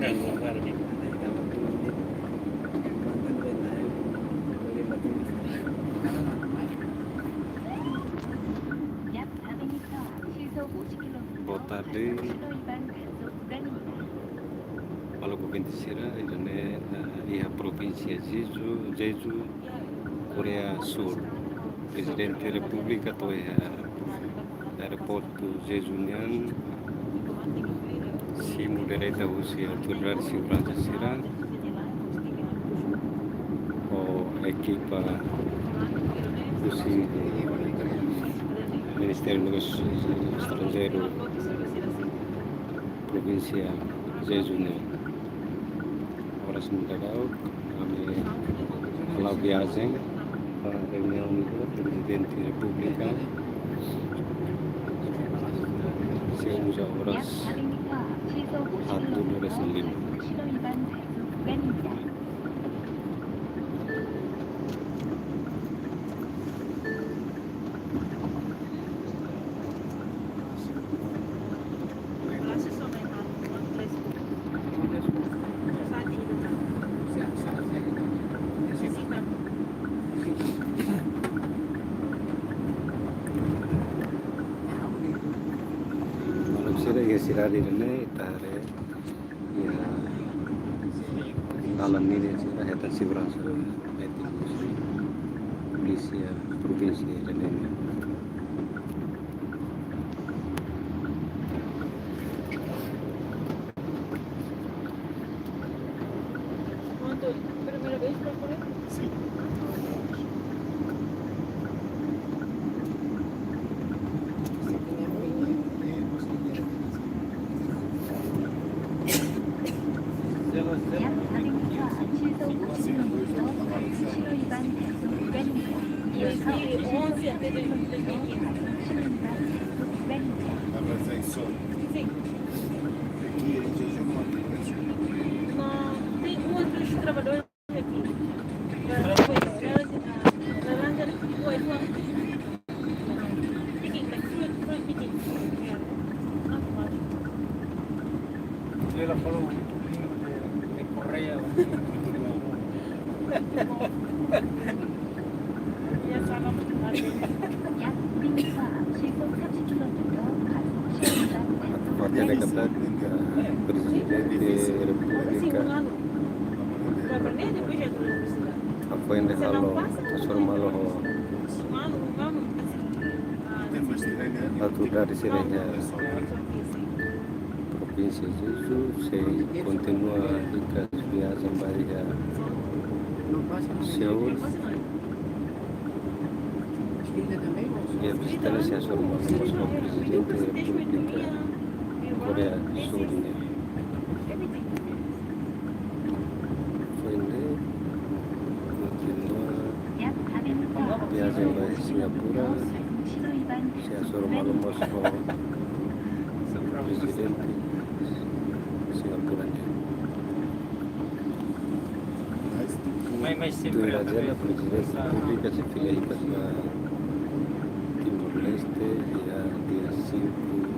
Tadi kalau provinsi Sira ini ia provinsi Jeju, Korea Sur, Presidente Republik atau ya airport Jeju-nya si moderata usia turun si Uranja Sira, equipa usi Ministerio de Negocios Extranjeros provincia Jeju-nya. Ahora sementara kami telah viagem para reunião do Presidente da República. Chegamos a horas 4:05. Sirari ini tare ya alam ini sih heta sibrang polisi ya provinsi dan ini Pakaian dekat Presiden Republika apa yang dihalo asur malo atau dari sini provinsi Jeju se continua hingga viagem para Seoul e visitar esse asur malo o Presidente da República Korea Sur ini. Viagem para Singapura, se asur malo Moscow, Presidente Singapura. Tu irá Presidente República se fica aí para Timor-Leste dia 5